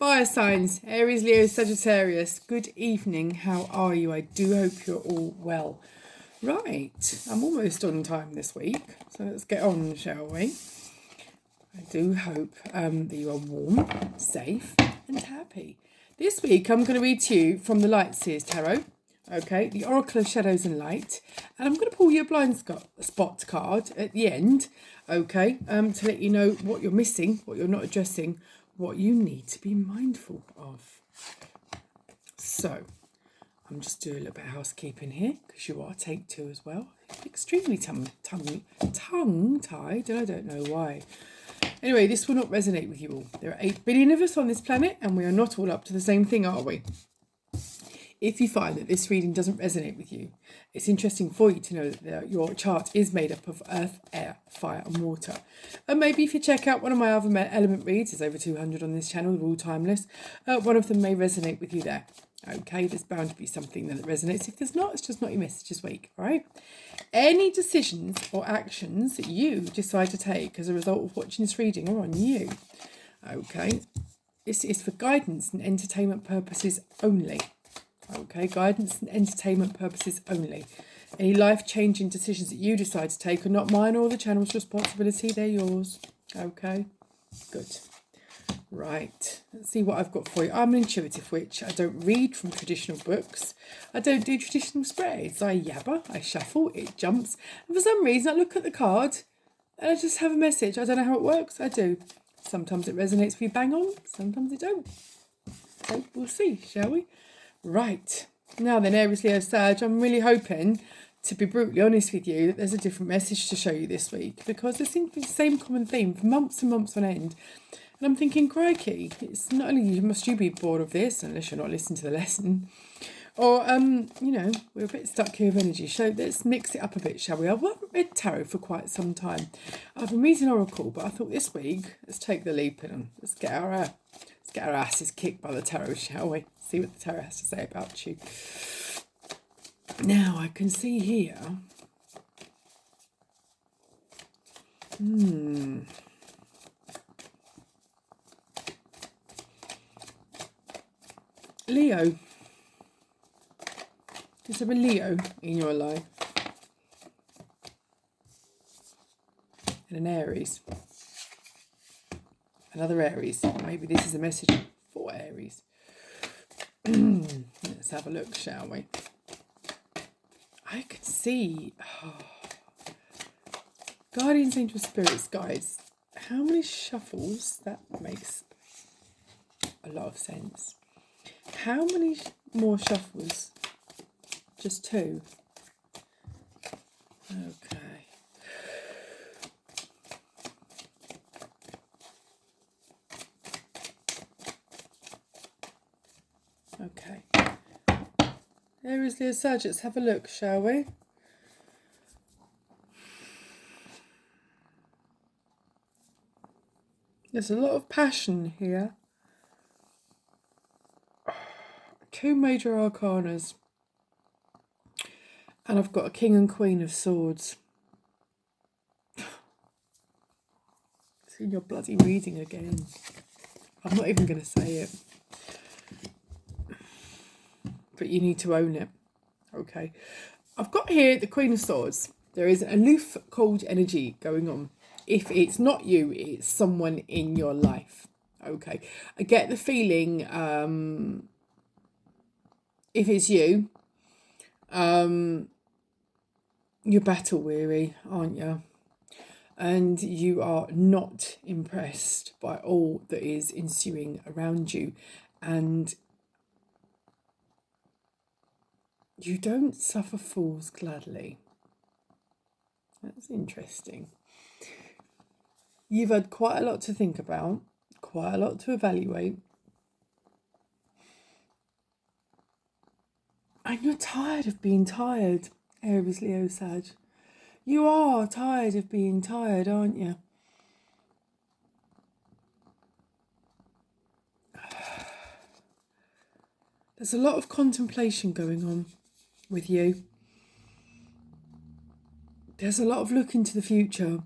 Fire signs, Aries, Leo, Sagittarius. Good evening. How are you? I do hope you're all well. Right, I'm almost on time this week, so let's get on, shall we? I do hope that you are warm, safe, and happy. This week, I'm going to read to you from the Light Seers Tarot. Okay, the Oracle of Shadows and Light, and I'm going to pull you a blind spot card at the end. Okay, to let you know what you're missing, what you're not addressing, what you need to be mindful of. So, I'm just doing a little bit of housekeeping here because you are take two as well. Extremely tongue-tied, and I don't know why. Anyway, this will not resonate with you all. There are 8 billion of us on this planet, and we are not all up to the same thing, are we? If you find that this reading doesn't resonate with you, it's interesting for you to know that your chart is made up of earth, air, fire and water. And maybe if you check out one of my other element reads, there's over 200 on this channel, they're all timeless, one of them may resonate with you there. Okay, there's bound to be something that resonates. If there's not, it's just not your message this week, all right? Any decisions or actions that you decide to take as a result of watching this reading are on you. Okay, this is for guidance and entertainment purposes only. Okay, guidance and entertainment purposes only. Any life-changing decisions that you decide to take are not mine or the channel's responsibility. They're yours. Okay, good. Right, let's see what I've got for you. I'm an intuitive witch. I don't read from traditional books. I don't do traditional spreads. I yabber, I shuffle, it jumps. And for some reason, I look at the card and I just have a message. I don't know how it works. I do. Sometimes it resonates with you bang on. Sometimes it don't. So we'll see, shall we? Right, now then, Aries, Leo, Sag, I'm really hoping, to be brutally honest with you, that there's a different message to show you this week, because there seems to be the same common theme for months and months on end. And I'm thinking, crikey, it's not only must you be bored of this, unless you're not listening to the lesson, or, you know, we're a bit stuck here with energy, so let's mix it up a bit, shall we? I've not read tarot for quite some time. I've been reading Oracle, but I thought this week, let's take the leap and let's get our asses kicked by the tarot, shall we? See what the tarot has to say about you. Now, I can see here. Leo. Is there a Leo in your life? And an Aries. Another Aries. Maybe this is a message for Aries. Let's have a look, shall we? I can see guardians, angels, spirits, guides. How many shuffles? That makes a lot of sense. How many more shuffles? Just 2. Okay. Okay. Aries, Leo, Sag, let's have a look, shall we? There's a lot of passion here. 2 major arcanas. And I've got a King and Queen of Swords. It's in your bloody reading again. I'm not even going to say it. But you need to own it. Okay. I've got here the Queen of Swords. There is an aloof, cold energy going on. If it's not you, it's someone in your life. Okay. I get the feeling, if it's you, you're battle weary, aren't you? And you are not impressed by all that is ensuing around you. And you don't suffer fools gladly. That's interesting. You've had quite a lot to think about, quite a lot to evaluate. And you're tired of being tired, Aries, Leo, Sag. You are tired of being tired, aren't you? There's a lot of contemplation going on with you. There's a lot of look into the future.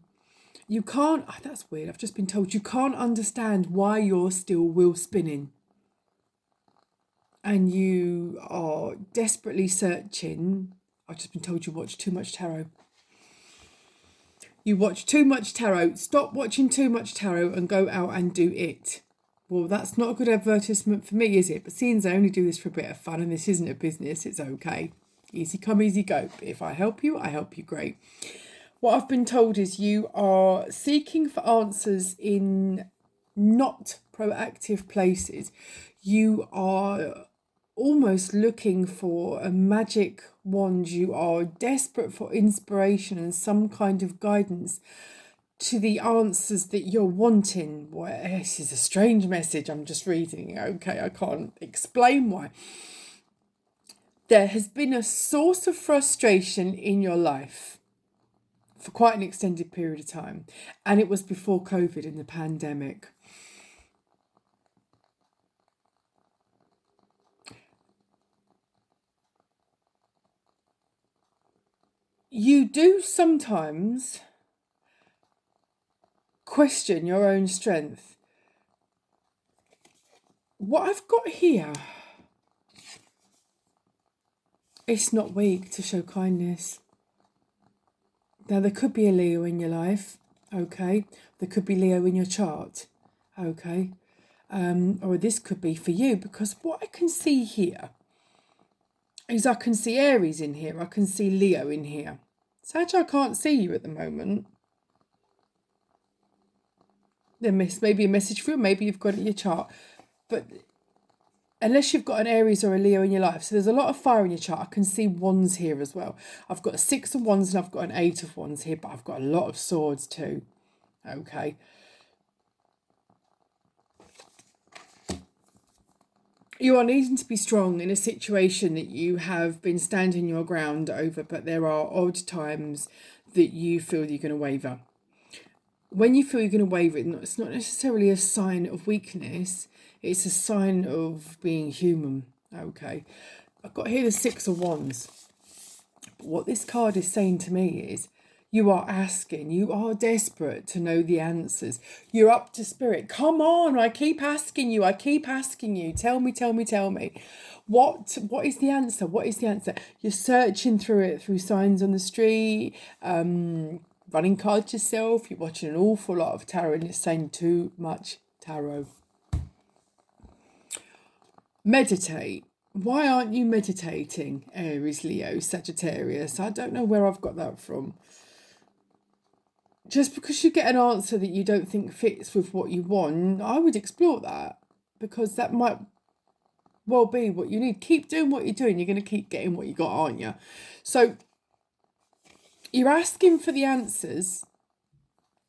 You can't, that's weird, I've just been told you can't understand why you're still wheel spinning. and you are desperately searching. I've just been told you watch too much tarot. You watch too much tarot. Stop watching too much tarot and go out and do it. Well, that's not a good advertisement for me, is it? But seeing as I only do this for a bit of fun and this isn't a business, it's okay. Easy come, easy go. But if I help you, great. What I've been told is you are seeking for answers in not proactive places. You are almost looking for a magic wand. You are desperate for inspiration and some kind of guidance to the answers that you're wanting. Well, this is a strange message. I'm just reading. Okay, I can't explain why. There has been a source of frustration in your life for quite an extended period of time. And it was before COVID and the pandemic. You do sometimes question your own strength. What I've got here, it's not weak to show kindness. Now, there could be a Leo in your life, okay? There could be Leo in your chart, okay? Or this could be for you, because what I can see here is I can see Aries in here. I can see Leo in here. Sag, I can't see you at the moment. There may be a message for you. Maybe you've got it in your chart. But unless you've got an Aries or a Leo in your life, so there's a lot of fire in your chart. I can see wands here as well. I've got a 6 of wands and I've got an 8 of wands here, but I've got a lot of swords too. Okay. You are needing to be strong in a situation that you have been standing your ground over, but there are odd times that you feel you're going to waver. When you feel you're going to waver, it's not necessarily a sign of weakness. It's a sign of being human. Okay. I've got here the 6 of wands. But what this card is saying to me is you are asking, you are desperate to know the answers. You're up to spirit. Come on, I keep asking you. Tell me. What is the answer? What is the answer? You're searching through it, through signs on the street, running cards yourself. You're watching an awful lot of tarot and it's saying too much tarot. Meditate. Why aren't you meditating, Aries, Leo, Sagittarius? I don't know where I've got that from. Just because you get an answer that you don't think fits with what you want, I would explore that, because that might well be what you need. Keep doing what you're doing. You're going to keep getting what you got, aren't you? So you're asking for the answers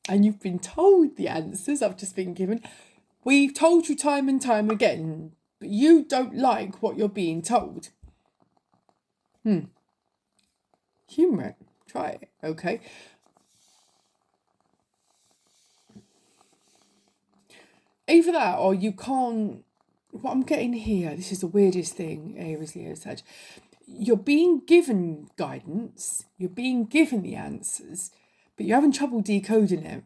and you've been told the answers. I've just been given. We've told you time and time again, but you don't like what you're being told. Humour it. Try it, okay? Either that or you can't. What I'm getting here, this is the weirdest thing, Aries, Leo, Sag. You're being given guidance, you're being given the answers, but you're having trouble decoding it.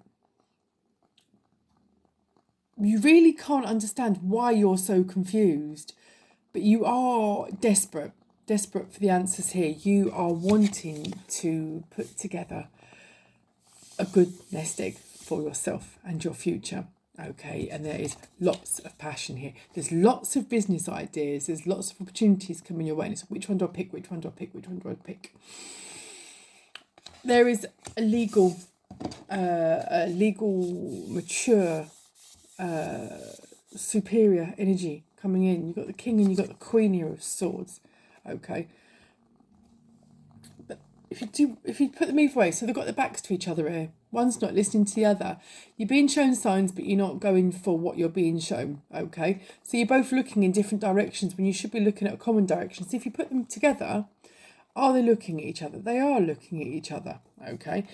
You really can't understand why you're so confused, but you are desperate for the answers here. You are wanting to put together a good nest egg for yourself and your future. Okay, and there is lots of passion here. There's lots of business ideas. There's lots of opportunities coming your way. And so which one do I pick? Which one do I pick? Which one do I pick? There is a legal, mature, superior energy coming in. You've got the King and you've got the Queen here of Swords. Okay. But if you put them either way, so they've got their backs to each other here. One's not listening to the other. You're being shown signs, but you're not going for what you're being shown, okay? So you're both looking in different directions when you should be looking at a common direction. So if you put them together, are they looking at each other? They are looking at each other, okay?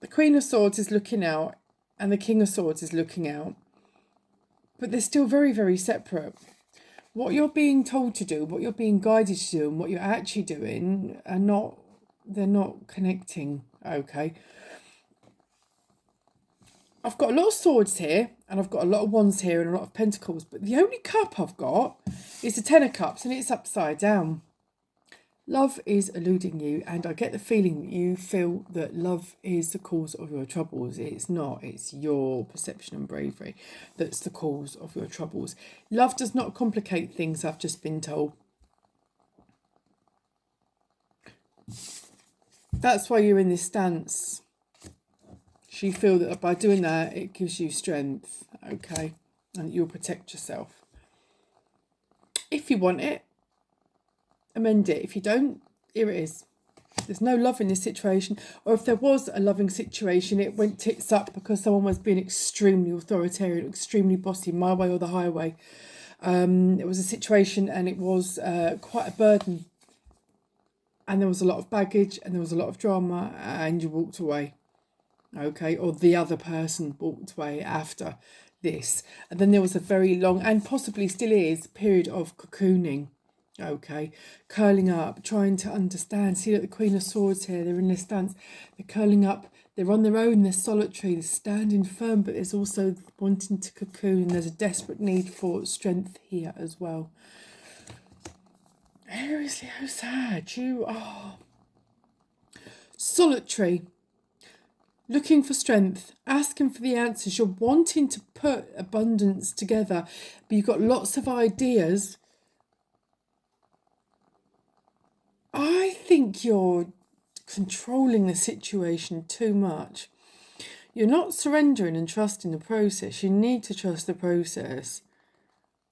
The Queen of Swords is looking out and the King of Swords is looking out. But they're still very, very separate. What you're being told to do, what you're being guided to do, and what you're actually doing they're not connecting. Okay. I've got a lot of swords here, and I've got a lot of wands here and a lot of pentacles, but the only cup I've got is the Ten of Cups, and it's upside down. Love is eluding you, and I get the feeling that you feel that love is the cause of your troubles. It's not. It's your perception and bravery that's the cause of your troubles. Love does not complicate things, I've just been told. That's why you're in this stance. You feel that by doing that, it gives you strength, okay? And you'll protect yourself. If you want it, amend it. If you don't, here it is. There's no love in this situation. Or if there was a loving situation, it went tits up because someone was being extremely authoritarian, extremely bossy, my way or the highway. It was a situation and it was quite a burden. And there was a lot of baggage and there was a lot of drama and you walked away. Okay, or the other person walked away after this. And then there was a very long, and possibly still is, period of cocooning. Okay, curling up, trying to understand. See, look, the Queen of Swords here, they're in this stance. They're curling up, they're on their own, they're solitary, they're standing firm, but there's also wanting to cocoon. And there's a desperate need for strength here as well. Aries Leo Sag, you are solitary. Looking for strength, asking for the answers. You're wanting to put abundance together, but you've got lots of ideas. I think you're controlling the situation too much. You're not surrendering and trusting the process. You need to trust the process.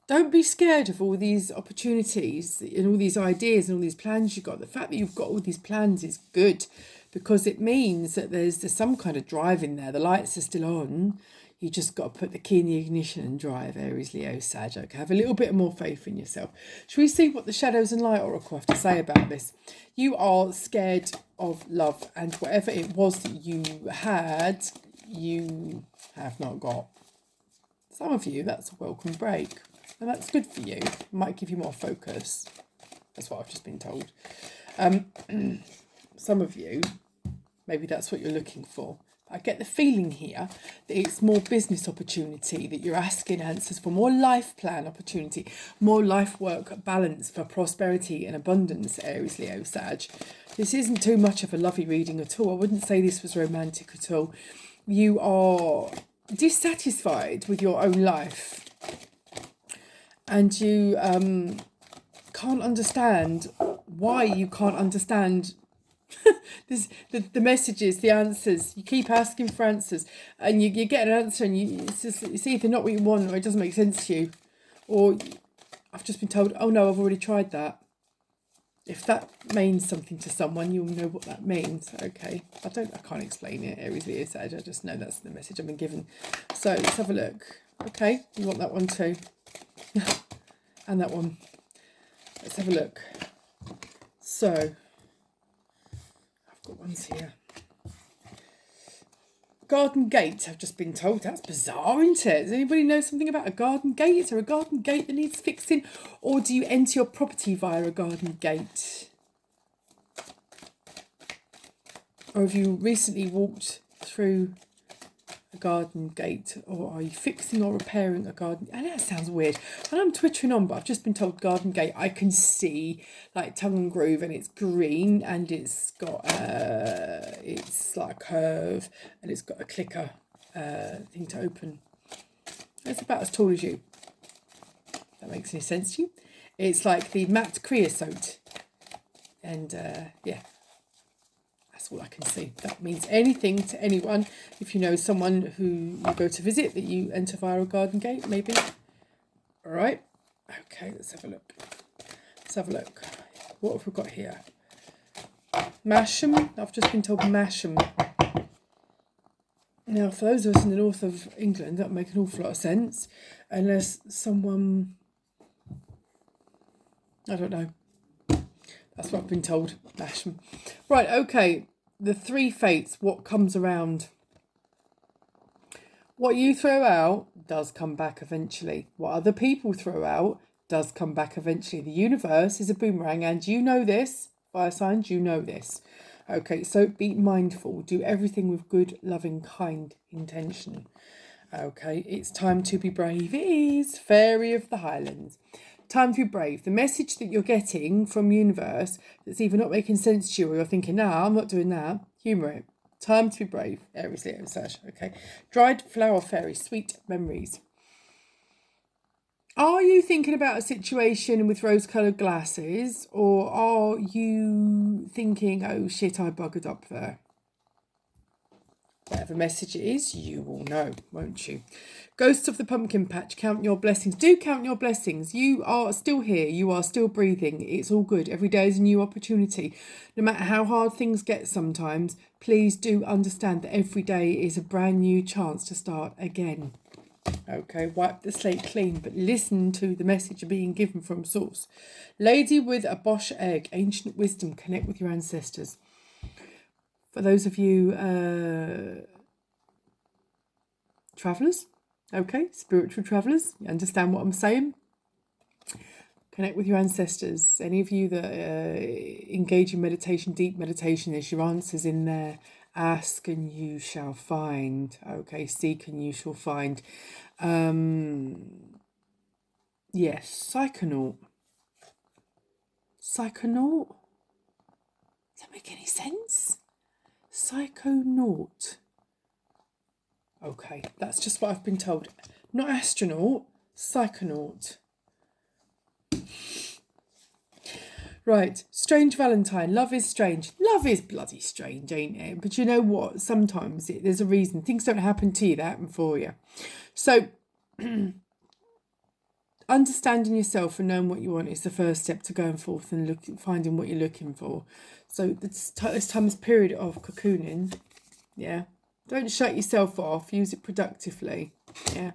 Don't be scared of all these opportunities and all these ideas and all these plans you've got. The fact that you've got all these plans is good, because it means that there's some kind of drive in there. The lights are still on. You just got to put the key in the ignition and drive, Aries, Leo, Sag. Okay, have a little bit more faith in yourself. Should we see what the Shadows and Light Oracle have to say about this? You are scared of love, and whatever it was that you had, you have not got. Some of you, that's a welcome break. And that's good for you. It might give you more focus. That's what I've just been told. Some of you, maybe that's what you're looking for. I get the feeling here that it's more business opportunity, that you're asking answers for, more life plan opportunity, more life work balance for prosperity and abundance, Aries, Leo, Sag. This isn't too much of a lovey reading at all. I wouldn't say this was romantic at all. You are dissatisfied with your own life. And you can't understand why you can't understand the messages, the answers. You keep asking for answers and you get an answer and it's either not what you want or it doesn't make sense to you. Or I've just been told, oh no, I've already tried that. If that means something to someone, you'll know what that means. Okay, I can't explain it, Aries, Leo, Sag. I just know that's the message I've been given. So let's have a look. Okay, you want that one too. And that one. Let's have a look. So, I've got ones here. Garden gate, I've just been told. That's bizarre, isn't it? Does anybody know something about a garden gate? Is there a garden gate that needs fixing? Or do you enter your property via a garden gate? Or have you recently walked through a garden gate, or are you fixing or repairing a garden? I know that sounds weird. And I'm twittering on, but I've just been told garden gate. I can see like tongue and groove, and it's green, and it's got it's like a curve, and it's got a clicker thing to open. It's about as tall as you. If that makes any sense to you. It's like the matte creosote, and yeah. That's all I can see. That means anything to anyone. If you know someone who you go to visit, that you enter via a garden gate, maybe. All right. Okay, let's have a look. Let's have a look. What have we got here? Masham. I've just been told Masham. Now, for those of us in the north of England, that would make an awful lot of sense. Unless someone... I don't know. That's what I've been told. Masham. Right, okay. The three fates, what comes around. What you throw out does come back eventually. What other people throw out does come back eventually. The universe is a boomerang, and you know this. Fire signs, you know this. Okay, so be mindful. Do everything with good, loving, kind intention. Okay, it's time to be brave. It is Fairy of the Highlands. Time to be brave. The message that you're getting from universe that's either not making sense to you or you're thinking, nah, I'm not doing that. Humour it. Time to be brave. Aries, Leo, Sag. Okay. Dried flower fairy. Sweet memories. Are you thinking about a situation with rose-coloured glasses, or are you thinking, oh shit, I buggered up there? Whatever message it is, you will know, won't you? Ghosts of the Pumpkin Patch, count your blessings. Do count your blessings. You are still here. You are still breathing. It's all good. Every day is a new opportunity. No matter how hard things get sometimes, please do understand that every day is a brand new chance to start again. Okay, wipe the slate clean, but listen to the message being given from source. Lady with a Bosch egg, ancient wisdom, connect with your ancestors. For those of you travellers, okay, spiritual travellers, you understand what I'm saying? Connect with your ancestors. Any of you that engage in meditation, deep meditation, there's your answers in there. Ask and you shall find. Okay, seek and you shall find. Yes, psychonaut. Psychonaut? Does that make any sense? Psychonaut. Okay, that's just what I've been told. Not astronaut, psychonaut. Right, strange Valentine. Love is strange. Love is bloody strange, ain't it? But you know what? Sometimes there's a reason. Things don't happen to you, they happen for you. So, understanding yourself and knowing what you want is the first step to going forth and finding what you're looking for. So this time is period of cocooning. Yeah. Don't shut yourself off. Use it productively. Yeah.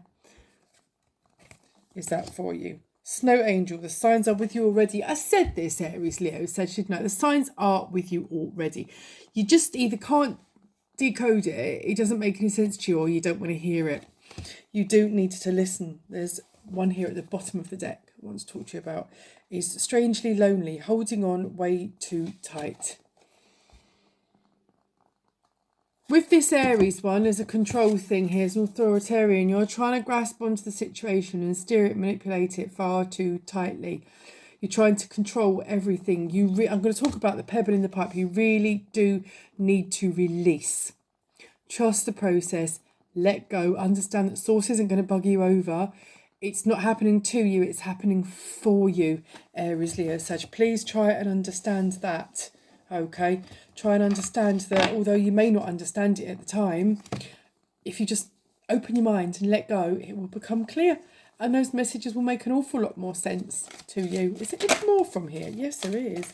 Is that for you? Snow Angel, the signs are with you already. I said this, Aries, Leo, said should know. The signs are with you already. You just either can't decode it, it doesn't make any sense to you, or you don't want to hear it. You do need to listen. There's one here at the bottom of the deck I want to talk to you about. Is strangely lonely, holding on way too tight. With this Aries one, there's a control thing here, as an authoritarian. You're trying to grasp onto the situation and steer it, manipulate it far too tightly. You're trying to control everything. I'm going to talk about the pebble in the pipe. You really do need to release. Trust the process. Let go. Understand that source isn't going to bug you over. It's not happening to you. It's happening for you, Aries, Leo, Sag. Please try and understand that. Okay, try and understand that although you may not understand it at the time, if you just open your mind and let go, it will become clear. And those messages will make an awful lot more sense to you. Is there any more from here? Yes, there is.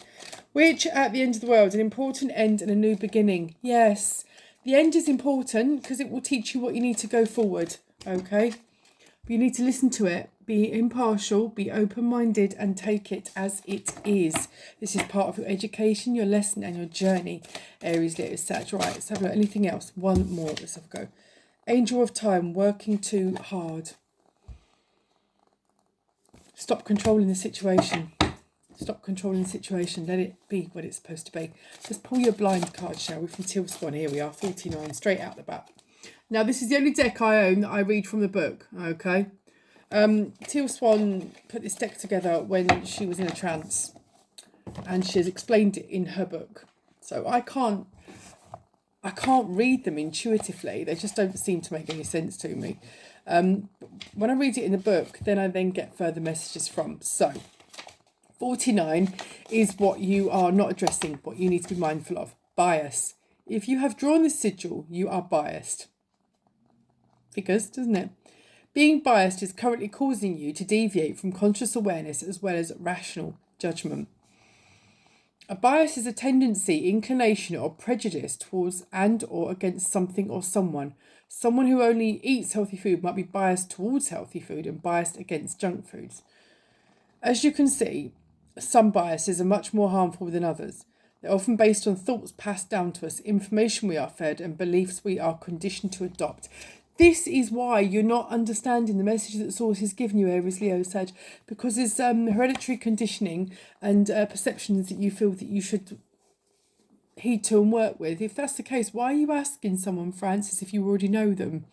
Which at the end of the world, an important end and a new beginning. Yes, the end is important because it will teach you what you need to go forward. Okay, but you need to listen to it. Be impartial, be open-minded and take it as it is. This is part of your education, your lesson and your journey. Aries, Leo, Sag. Right, let's have a look. Anything else? One more. Let's have a go. Angel of Time, working too hard. Stop controlling the situation. Stop controlling the situation. Let it be what it's supposed to be. Let's pull your blind card, shall we, from Teal Swan. Here we are, 49, straight out the bat. Now, this is the only deck I own that I read from the book, okay? Teal Swan put this deck together when she was in a trance, and she has explained it in her book. So I can't read them intuitively. They just don't seem to make any sense to me. When I read it in the book, then I get further messages from. So 49 is what you are not addressing, what you need to be mindful of. Bias. If you have drawn this sigil, you are biased. Figures, doesn't it? Being biased is currently causing you to deviate from conscious awareness as well as rational judgment. A bias is a tendency, inclination or prejudice towards and or against something or someone. Someone who only eats healthy food might be biased towards healthy food and biased against junk foods. As you can see, some biases are much more harmful than others. They're often based on thoughts passed down to us, information we are fed and beliefs we are conditioned to adopt. This is why you're not understanding the message that Source has given you, Aries, Leo, Sag, because there's hereditary conditioning and perceptions that you feel that you should heed to and work with. If that's the case, why are you asking someone, Francis, if you already know them?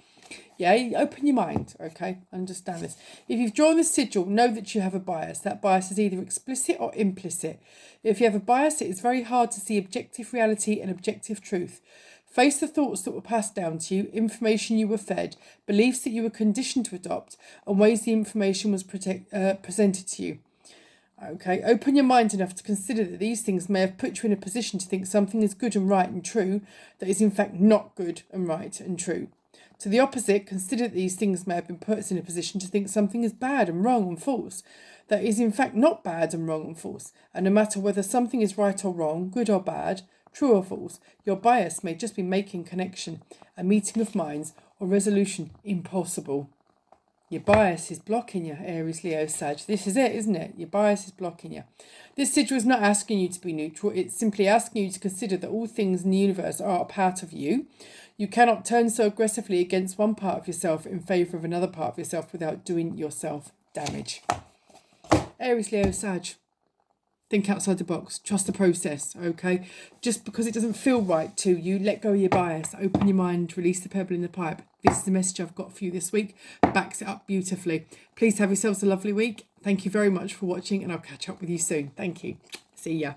Yeah, open your mind, okay? Understand this. If you've drawn the sigil, know that you have a bias. That bias is either explicit or implicit. If you have a bias, it is very hard to see objective reality and objective truth. Face the thoughts that were passed down to you, information you were fed, beliefs that you were conditioned to adopt, and ways the information was presented to you. Okay, open your mind enough to consider that these things may have put you in a position to think something is good and right and true that is in fact not good and right and true. To the opposite, consider that these things may have been put us in a position to think something is bad and wrong and false that is in fact not bad and wrong and false. And no matter whether something is right or wrong, good or bad, true or false, your bias may just be making connection, a meeting of minds, or resolution impossible. Your bias is blocking you, Aries, Leo, Sag. This is it, isn't it? Your bias is blocking you. This sigil is not asking you to be neutral. It's simply asking you to consider that all things in the universe are a part of you. You cannot turn so aggressively against one part of yourself in favour of another part of yourself without doing yourself damage. Aries, Leo, Sag. Think outside the box. Trust the process, okay? Just because it doesn't feel right to you, let go of your bias. Open your mind, release the pebble in the pipe. This is the message I've got for you this week. Backs it up beautifully. Please have yourselves a lovely week. Thank you very much for watching, and I'll catch up with you soon. Thank you. See ya.